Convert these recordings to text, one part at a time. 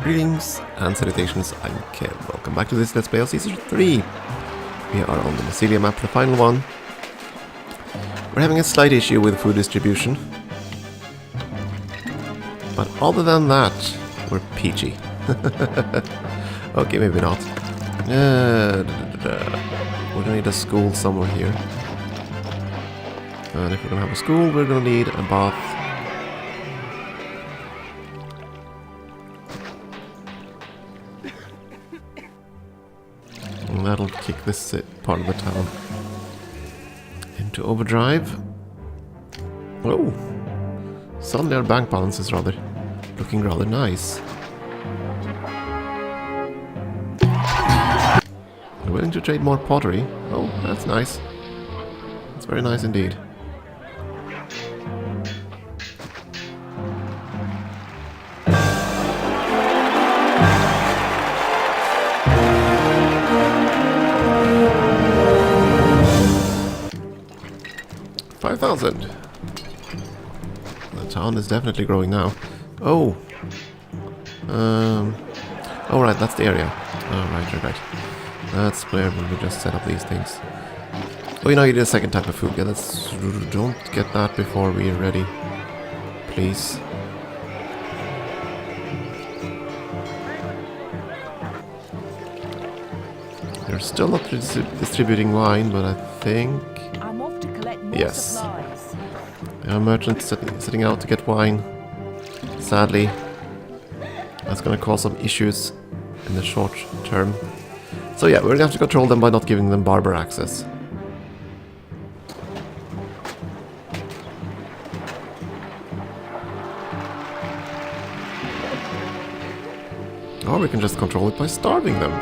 Greetings and salutations, I'm Kev. Welcome back to this Let's Play of Caesar 3. We are on the Massilia map, the final one. We're having a slight issue with food distribution. But other than that, we're peachy. Okay, maybe not. We're gonna need a school somewhere here. And if we're gonna have a school, we're gonna need a bath. And that'll kick this part of the town into overdrive. Oh! Suddenly our bank balance is looking rather nice. We're willing to trade more pottery. Oh, that's nice. That's very nice indeed. The town is definitely growing now. Oh! Oh right, that's the area. Oh, right. That's where we will just set up these things. Oh, you know, you need a second type of food. Yeah, don't get that before we are ready. Please. They're still not distributing wine, but I think... I'm off to collect more supplies. There are merchants setting out to get wine. Sadly, that's going to cause some issues in the short term. So yeah, we're going to have to control them by not giving them barber access. Or we can just control it by starving them.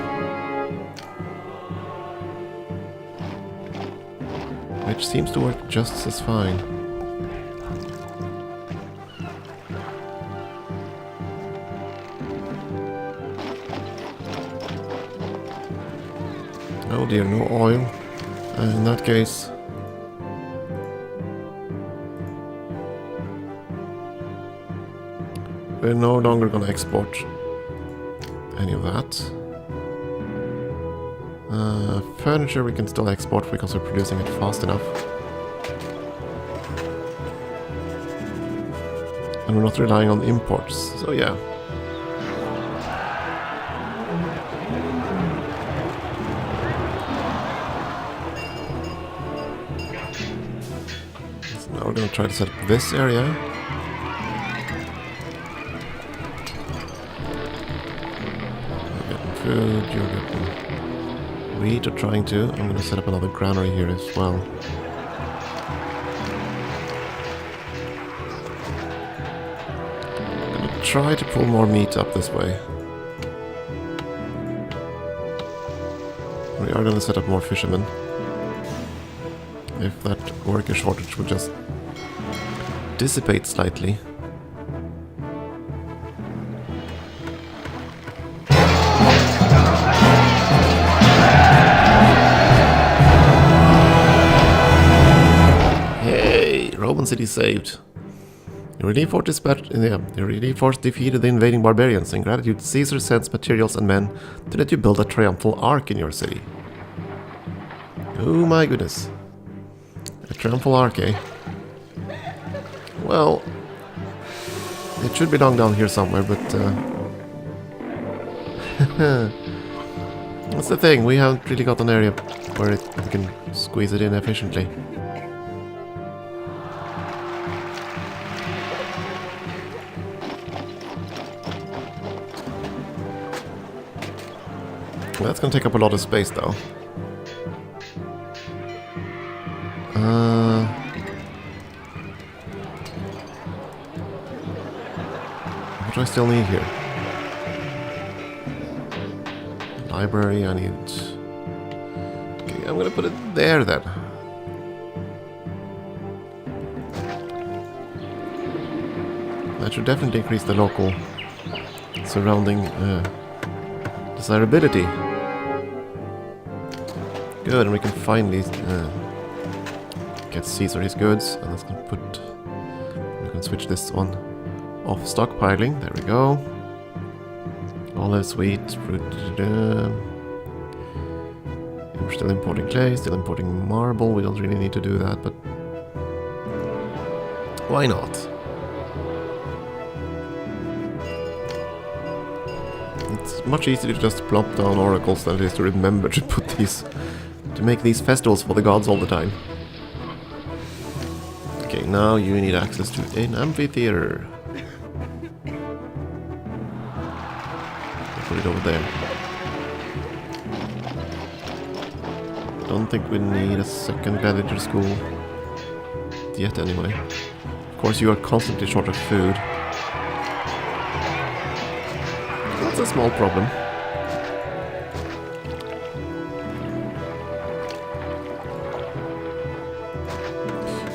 Which seems to work just as fine. Oh dear, no oil. In that case... we're no longer gonna export any of that. Furniture we can still export because we're producing it fast enough. And we're not relying on imports, so yeah. So now we're going to try to set up this area. You're getting food, you're getting... wheat, or trying to. I'm going to set up another granary here as well. I'm going to try to pull more meat up this way. We are going to set up more fishermen. If that worker shortage would just dissipate slightly. Roman city saved. Your relief force defeated the invading barbarians. In gratitude, Caesar sends materials and men to let you build a triumphal arch in your city. Oh my goodness. A triumphal arch, eh? Well, it should belong down here somewhere, but... that's the thing, we haven't really got an area where we can squeeze it in efficiently. That's gonna take up a lot of space, though. What do I still need here? Library, I need... okay, I'm gonna put it there, then. That should definitely increase the local surrounding desirability. Good, and we can finally get Caesar his goods, and that's gonna put... we can switch this one off stockpiling. There we go. Olives, wheat, fruit. We're still importing clay, still importing marble. We don't really need to do that, but why not? It's much easier to just plop down oracles than it is to remember to put these, to make these festivals for the gods all the time. Okay, now you need access to an amphitheater. Put it over there. Don't think we need a second gladiator school yet anyway. Of course you are constantly short of food. That's a small problem.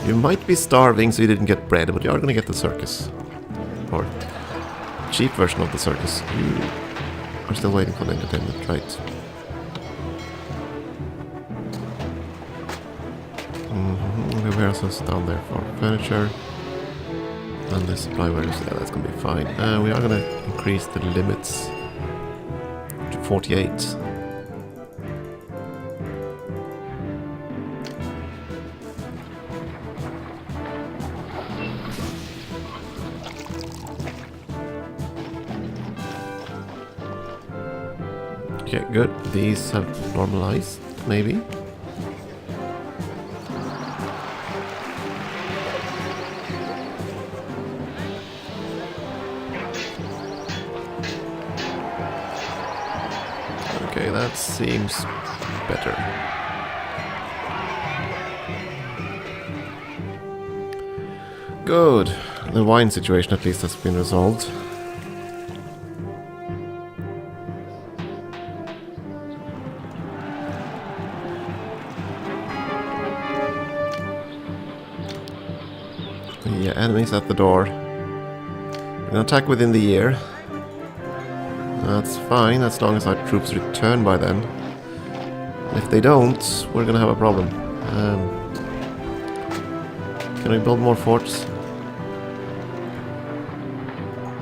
You might be starving so you didn't get bread, but you are gonna get the circus. Or cheap version of the circus. You are still waiting for the entertainment, right? The warehouses down there for furniture. And the supply warehouse, yeah, that's gonna be fine. We are gonna increase the limits to 48. Okay, good. These have normalized, maybe. Okay, that seems better. Good. The wine situation at least has been resolved. Yeah, enemies at the door. We're gonna attack within the year. That's fine, as long as our troops return by then. If they don't, we're gonna have a problem. Can we build more forts?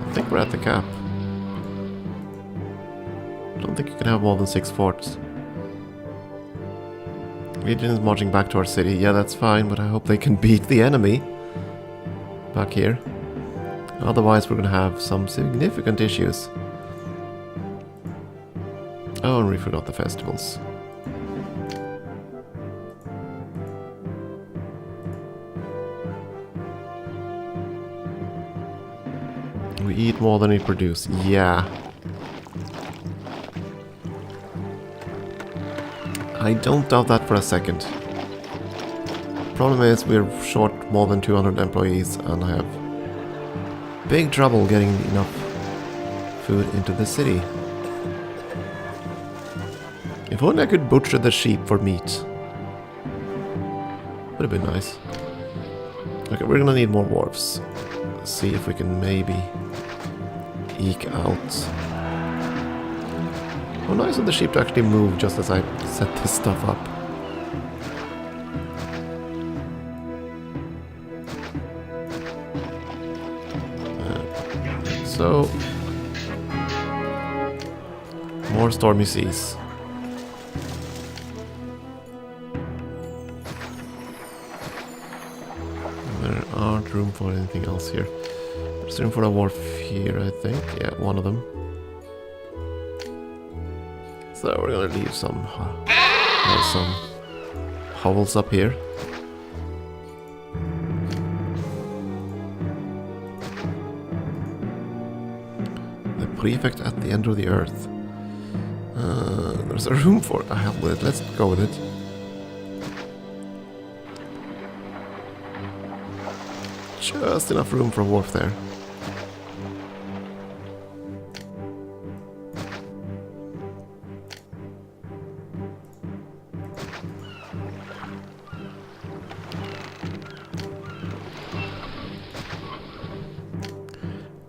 I think we're at the cap. I don't think you can have more than 6 forts. Legion is marching back to our city. Yeah, that's fine, but I hope they can beat the enemy back here. Otherwise, we're gonna have some significant issues. Oh, and we forgot the festivals. We eat more than we produce. Yeah. I don't doubt that for a second. Problem is, we're short more than 200 employees and I have big trouble getting enough food into the city. If only I could butcher the sheep for meat. Would have been nice. Okay, we're gonna need more wharves. Let's see if we can maybe eke out. Oh, nice of the sheep to actually move just as I set this stuff up. So, more stormy seas. There aren't room for anything else here. There's room for a wharf here, I think. Yeah, one of them. So we're gonna leave some hovels up here. The prefect at the end of the earth. There's a room for it. Hell with it. Let's go with it. Just enough room for a wharf there.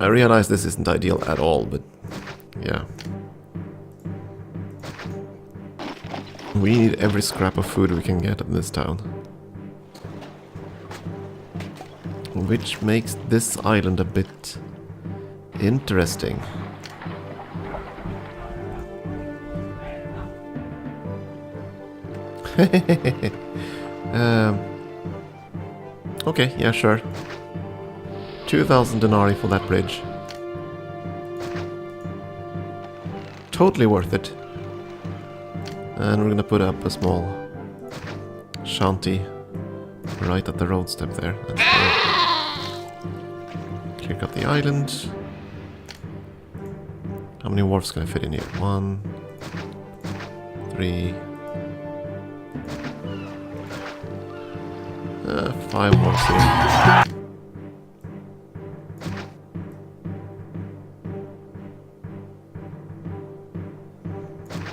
I realize this isn't ideal at all, but yeah. We need every scrap of food we can get in this town. Which makes this island a bit interesting. Okay, yeah, sure. 2,000 denarii for that bridge. Totally worth it. And we're gonna put up a small shanty right at the road step there. That's clear cut the island. How many wharfs can I fit in here? 1, 3, 5 wharfs here.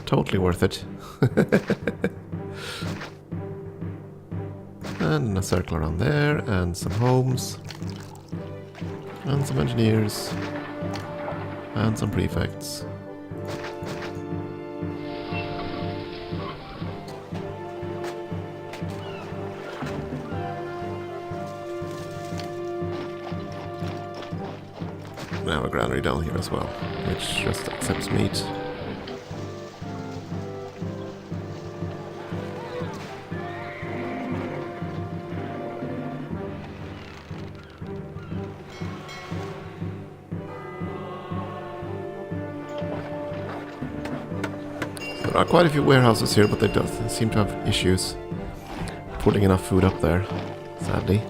Totally worth it. And a circle around there, and some homes, and some engineers, and some prefects. We have a granary down here as well, which just accepts meat. There are quite a few warehouses here, but they don't seem to have issues putting enough food up there, sadly.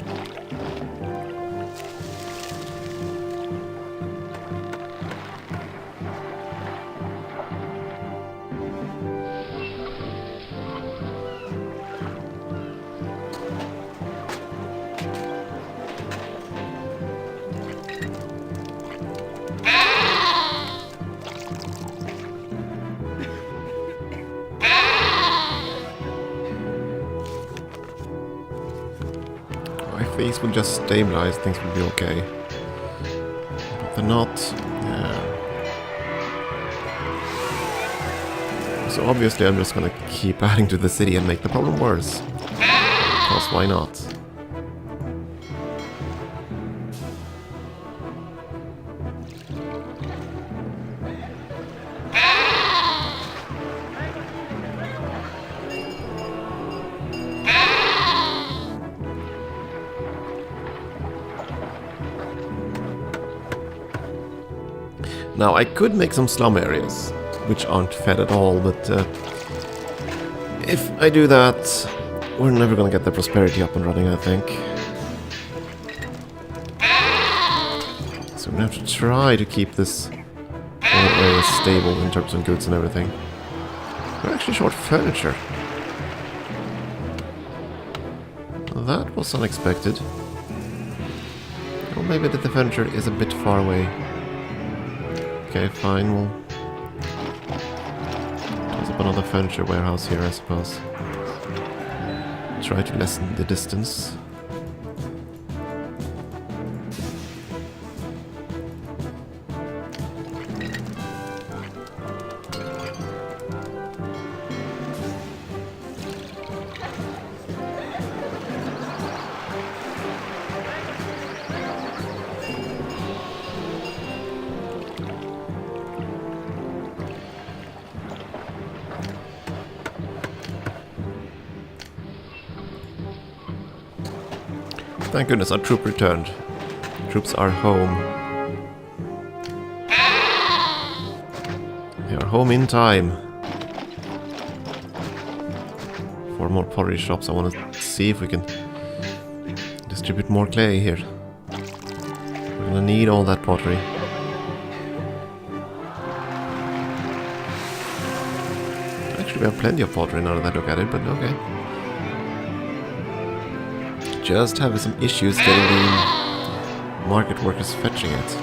If these would just stabilize, things would be okay. But they're not. Yeah. So obviously I'm just gonna keep adding to the city and make the problem worse. Because why not? Now, I could make some slum areas, which aren't fed at all, but if I do that, we're never gonna get the prosperity up and running, I think. So we're gonna have to try to keep this whole area stable in terms of goods and everything. We're actually short furniture. That was unexpected. Or maybe that the furniture is a bit far away. Okay, fine, we'll toss up another furniture warehouse here, I suppose. Try to lessen the distance. Thank goodness our troop returned. Troops are home. They are home in time. 4 more pottery shops. I want to see if we can distribute more clay here. We're gonna need all that pottery. Actually, we have plenty of pottery now that I look at it, but okay. Just having some issues getting the market workers fetching it.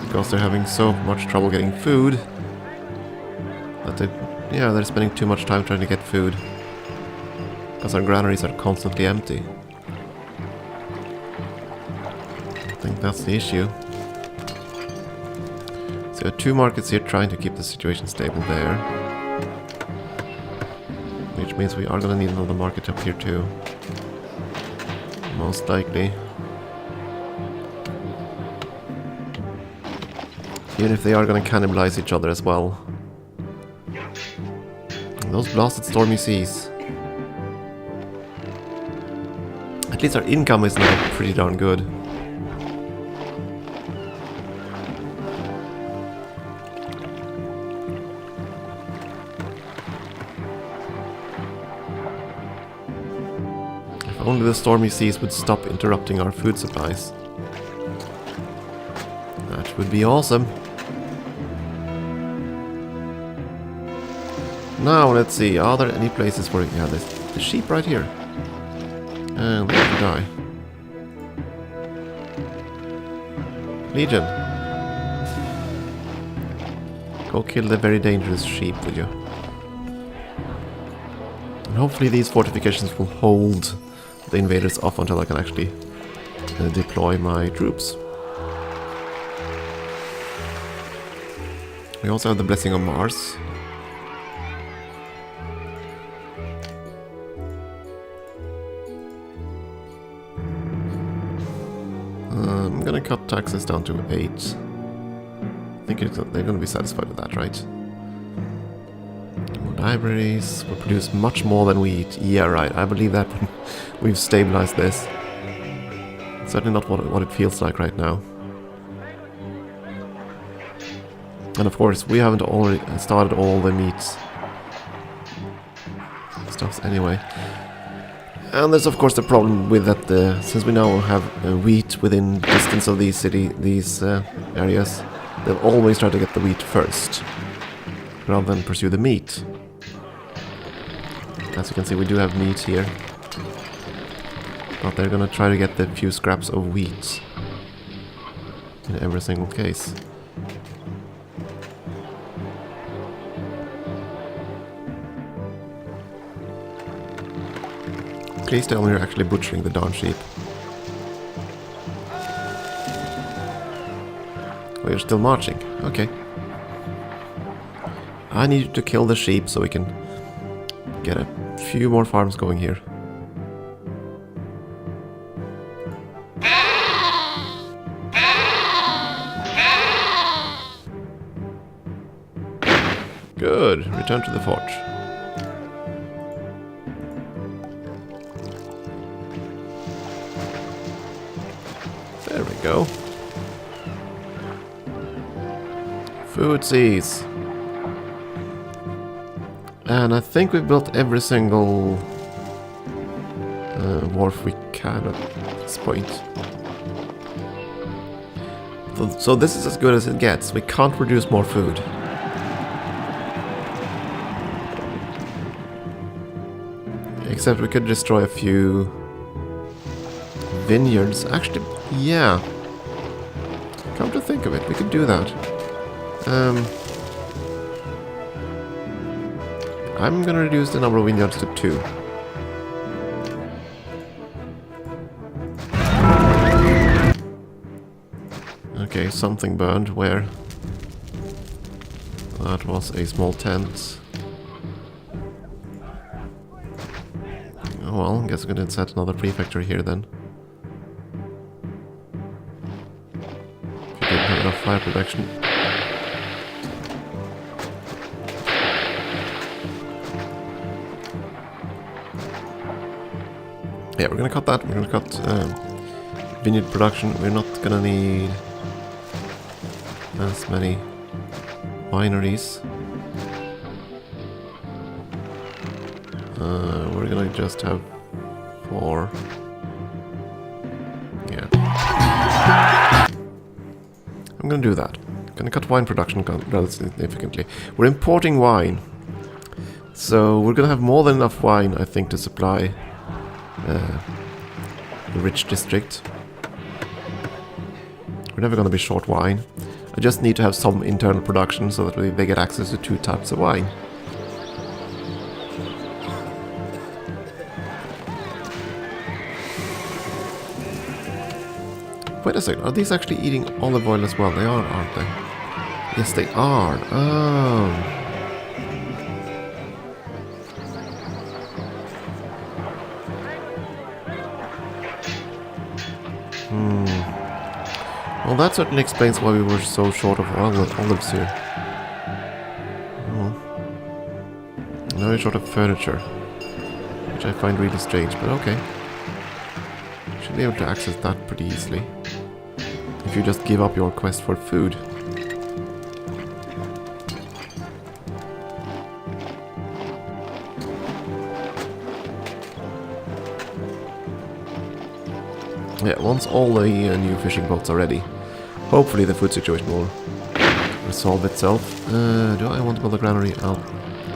Because they're having so much trouble getting food that they're spending too much time trying to get food. Because our granaries are constantly empty. I think that's the issue. So we have 2 markets here trying to keep the situation stable there. Which means we are going to need another market up here too. Most likely. Even if they are going to cannibalize each other as well. And those blasted stormy seas. At least our income is now pretty darn good. If only the stormy seas would stop interrupting our food supplies. That would be awesome. Now, let's see, are there any places where... Yeah, there's the sheep right here. And they have to die. Legion. Go kill the very dangerous sheep, would you? And hopefully these fortifications will hold the invaders off until I can actually deploy my troops. We also have the Blessing of Mars. I'm gonna cut taxes down to 8. I think they're gonna be satisfied with that, right? More libraries. We produce much more than we eat. Yeah, right. I believe that when we've stabilized this. Certainly not what it feels like right now. And of course, we haven't already started all the meat stuffs anyway. And there's of course the problem with that, since we now have wheat within distance of these areas, they'll always try to get the wheat first, rather than pursue the meat. As you can see, we do have meat here, but they're gonna try to get the few scraps of wheat in every single case. Please tell me you're actually butchering the darn sheep. Oh, you're still marching. Okay. I need you to kill the sheep so we can get a few more farms going here. Good. Return to the forge. There we go. Foodsies. And I think we've built every single wharf we can at this point. So this is as good as it gets. We can't produce more food. Except we could destroy a few vineyards. Actually, yeah. Come to think of it, we could do that. I'm gonna reduce the number of vineyards to 2. Okay, something burned. Where? That was a small tent. Oh well, guess I'm gonna set another prefecture here then. If you didn't have enough fire protection. Yeah, we're gonna cut that. We're gonna cut vineyard production. We're not gonna need as many wineries. We're gonna just have 4. Yeah. I'm gonna do that. Gonna cut wine production rather significantly. We're importing wine. So we're gonna have more than enough wine, I think, to supply the rich district. We're never gonna be short wine. I just need to have some internal production so that they get access to 2 types of wine. Wait a second, are these actually eating olive oil as well? They are, aren't they? Yes, they are. Oh. Well, that certainly explains why we were so short of olives here. Oh. Now we're short of furniture, which I find really strange, but okay. be able to access that pretty easily. If you just give up your quest for food. Yeah, once all the new fishing boats are ready, hopefully the food situation will resolve itself. Do I want to build a granary out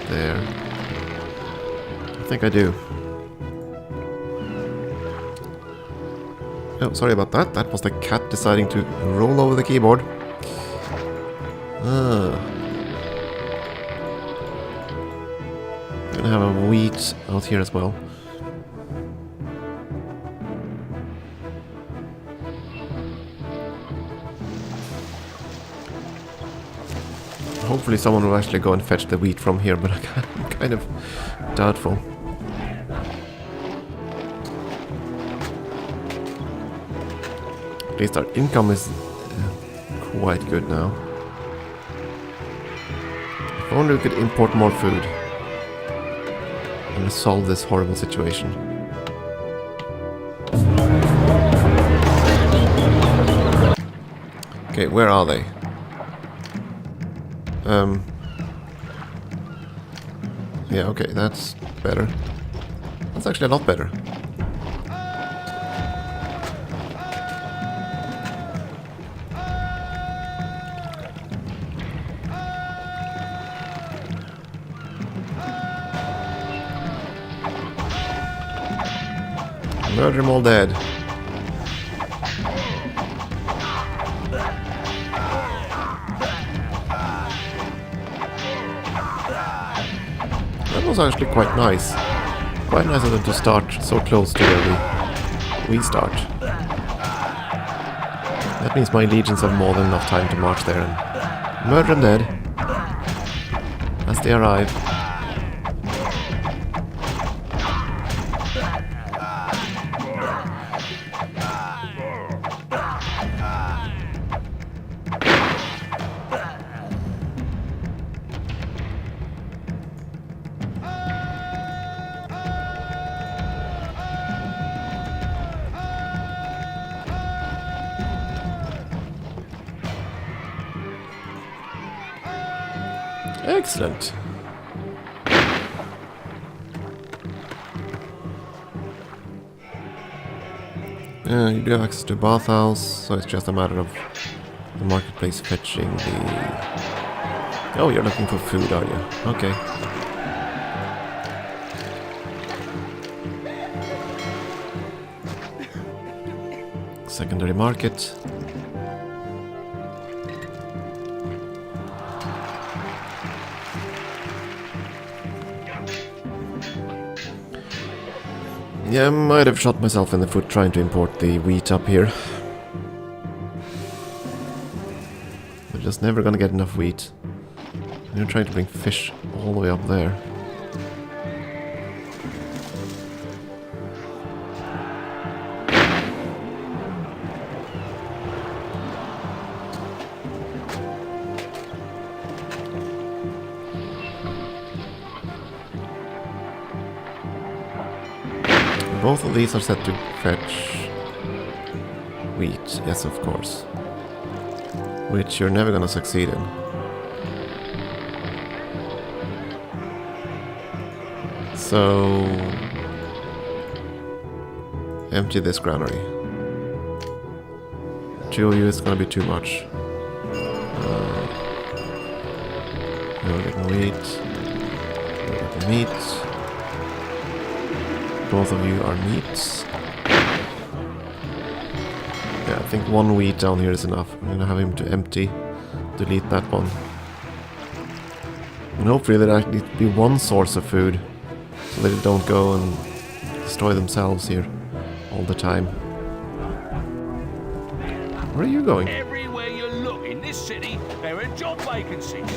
there? I think I do. Oh, sorry about that. That was the cat deciding to roll over the keyboard. Gonna have a wheat out here as well. Hopefully someone will actually go and fetch the wheat from here, but I'm kind of doubtful. At least our income is quite good now. If only we could import more food and resolve this horrible situation. Okay, where are they? Yeah, okay, that's better. That's actually a lot better. Murder them all dead. That was actually quite nice. Quite nice of them to start so close to where we start. That means my legions have more than enough time to march there and murder them dead as they arrive. Excellent. You do have access to a bathhouse, so it's just a matter of the marketplace fetching the... Oh, you're looking for food, are you? Okay. Secondary market. Yeah, I might have shot myself in the foot trying to import the wheat up here. We're just never gonna get enough wheat. We're trying to bring fish all the way up there. Both of these are set to fetch wheat, yes of course. Which you're never gonna succeed in. So... empty this granary. 2 of you is gonna be too much. You're getting wheat. You're getting meat. Both of you are meats. Yeah, I think 1 wheat down here is enough. I'm gonna have him to empty. Delete that one. And hopefully there'll actually be 1 source of food, so that they don't go and destroy themselves here all the time. Where are you going? Everywhere you look in this city, there are job vacancies.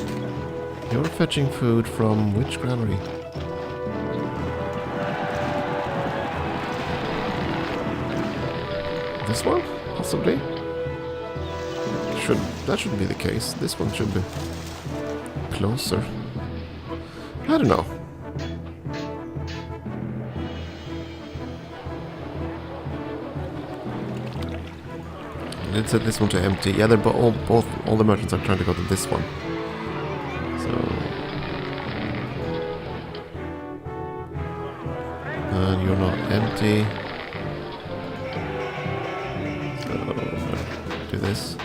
You're fetching food from which granary? This one? Possibly? That shouldn't be the case. This one should be closer. I don't know. did set this one to empty. Yeah, they're all the merchants are trying to go to this one. So, and you're not empty. So, do this.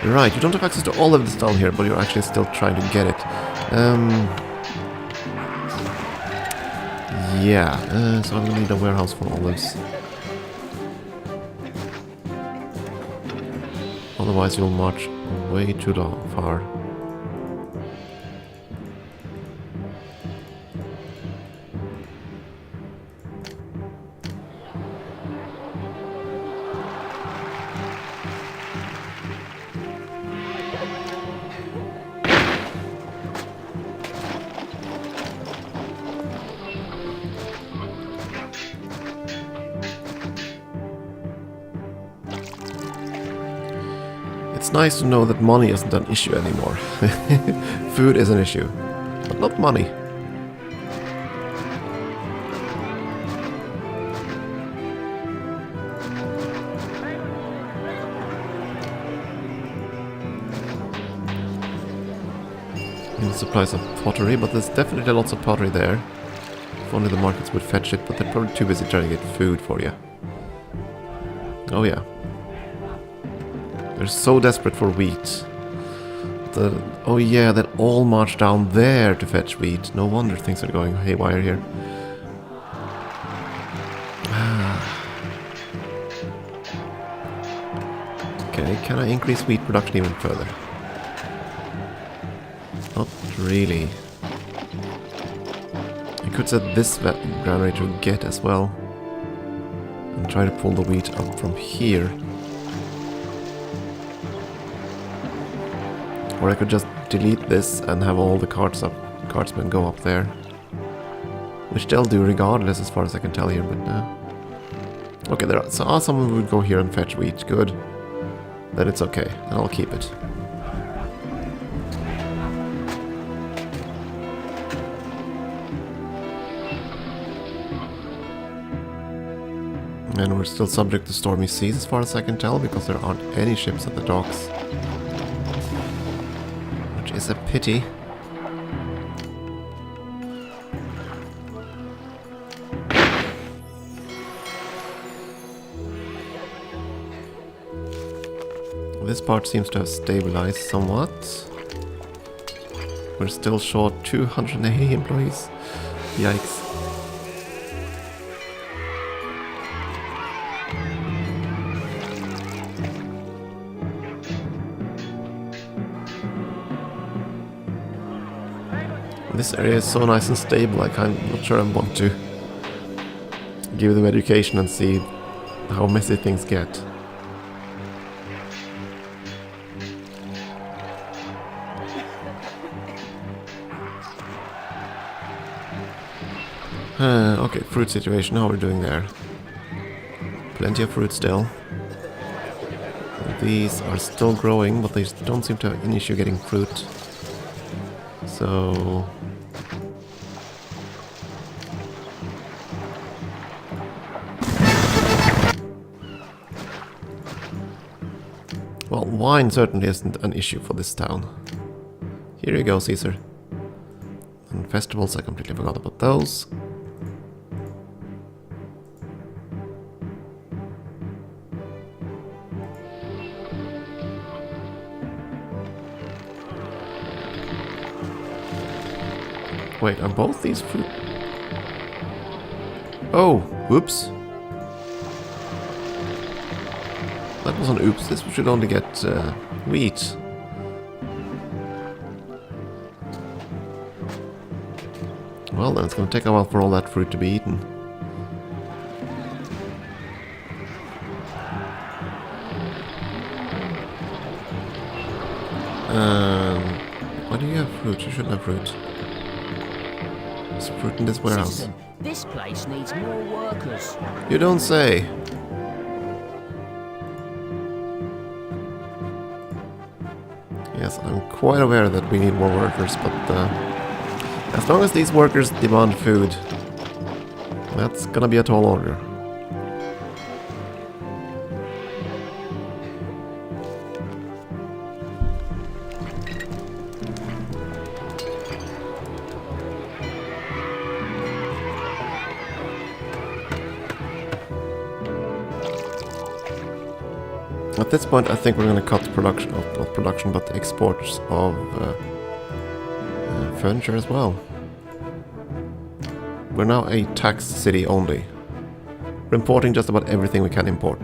Right, you don't have access to all of this down here, but you're actually still trying to get it. Yeah, so I'm gonna need a warehouse for olives. Otherwise you'll march way too far. It's nice to know that money isn't an issue anymore. Food is an issue, but not money. Supplies of pottery, but there's definitely lots of pottery there. If only the markets would fetch it, but they're probably too busy trying to get food for you. Oh yeah. They're so desperate for wheat. Oh yeah, they'll all march down there to fetch wheat. No wonder things are going haywire here. Okay, can I increase wheat production even further? Not really. I could set this granary to get as well. And try to pull the wheat up from here. Or I could just delete this and have all the cartsmen go up there. Which they'll do regardless as far as I can tell here, but no. Okay, there are someone who would go here and fetch wheat. Good. Then it's okay. Then I'll keep it. And we're still subject to stormy seas as far as I can tell, because there aren't any ships at the docks. Which is a pity. This part seems to have stabilized somewhat. We're still short 280 employees. Yikes. This area is so nice and stable, I'm not sure I want to give them education and see how messy things get. Okay, fruit situation, how are we doing there? Plenty of fruit still. These are still growing, but they don't seem to have an issue getting fruit. So... well, wine certainly isn't an issue for this town. Here you go, Caesar. And festivals, I completely forgot about those. Wait, are both these fruit? Oh, whoops. That was an oops. This should only get wheat. Well, then it's going to take a while for all that fruit to be eaten. Why do you have fruit? You shouldn't have fruit. There's fruit in this warehouse. Citizen, this place needs more workers. You don't say. Yes, I'm quite aware that we need more workers, but as long as these workers demand food, that's gonna be a tall order. At this point, I think we're going to cut production, not production, but exports of furniture as well. We're now a taxed city only. We're importing just about everything we can import.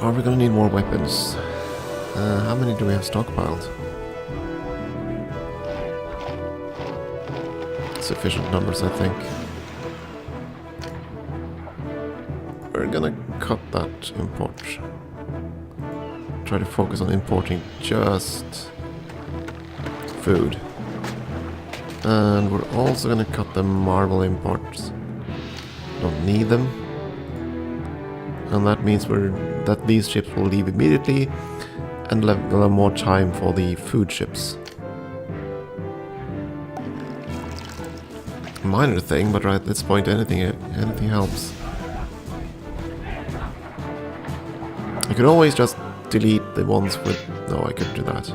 Are we gonna need more weapons? How many do we have stockpiled? Sufficient numbers, I think. We're gonna cut that import. Try to focus on importing just food. And we're also gonna cut the marble imports. Don't need them. And that means that these ships will leave immediately, and we'll have more time for the food ships. Minor thing, but right at this point, anything helps. I could always just delete the ones with... No, I couldn't do that.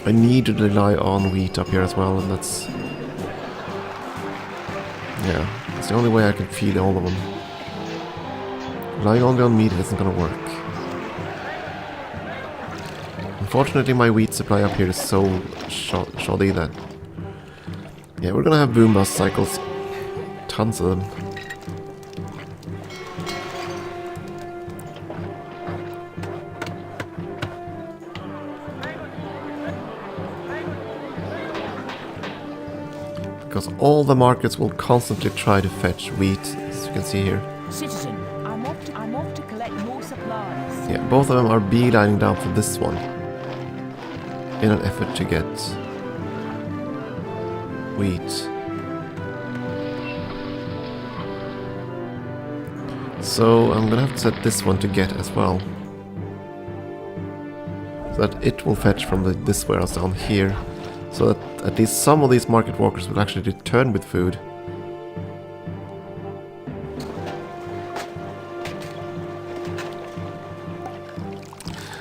I need to rely on wheat up here as well, and that's... Yeah, it's the only way I can feed all of them. Relying only on meat isn't gonna work. Unfortunately, my wheat supply up here is so shoddy that... Yeah, we're gonna have boom bust cycles. Tons of them. Because all the markets will constantly try to fetch wheat, as you can see here. Citizen, I'm off to collect more supplies. Yeah, both of them are beelining down for this one. In an effort to get wheat. So I'm gonna have to set this one to get as well. So that it will fetch from this warehouse down here. So that at least some of these market walkers will actually return with food.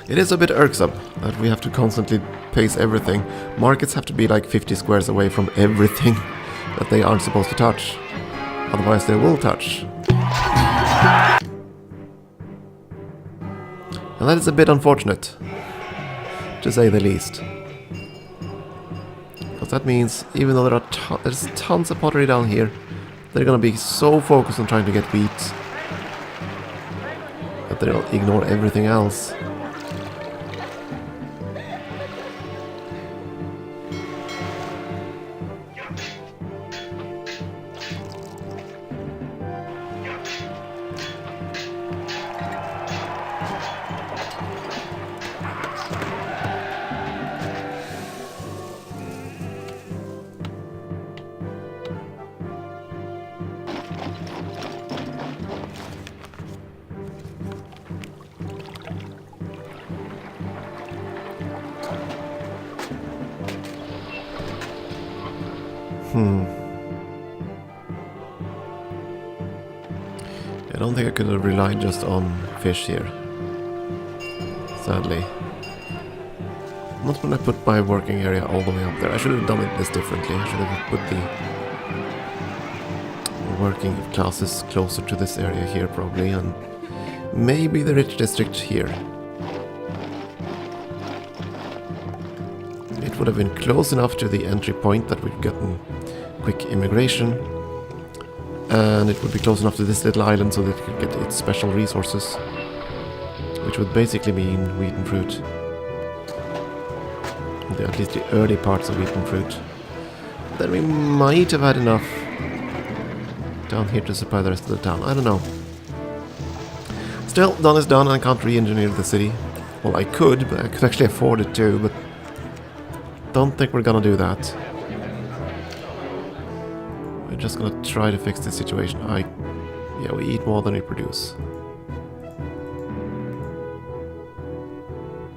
It is a bit irksome that we have to constantly pace everything. Markets have to be like 50 squares away from everything that they aren't supposed to touch. Otherwise they will touch. And that is a bit unfortunate, to say the least. Because that means, even though there's tons of pottery down here, they're gonna be so focused on trying to get wheat that they'll ignore everything else. I don't think I could have relied just on fish here. Sadly. Not when I put my working area all the way up there. I should have done it this differently. I should have put the working classes closer to this area here probably, and maybe the rich district here. It would have been close enough to the entry point that we've gotten quick immigration, and it would be close enough to this little island so that it could get its special resources, which would basically mean wheat and fruit. At least the early parts of wheat and fruit. Then we might have had enough down here to supply the rest of the town. I don't know. Still, done is done, and I can't re-engineer the city. Well, I could, but I could actually afford it too, but don't think we're gonna do that. We're just gonna try to fix this situation. Yeah, we eat more than we produce.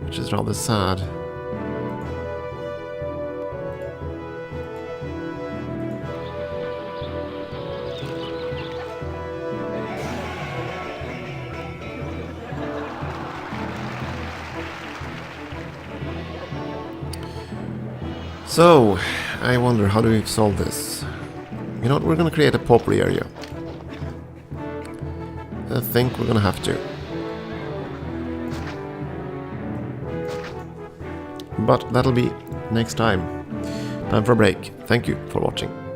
Which is rather sad. So, I wonder, how do we solve this? You know what, we're gonna create a pauper area. I think we're gonna have to. But that'll be next time. Time for a break. Thank you for watching.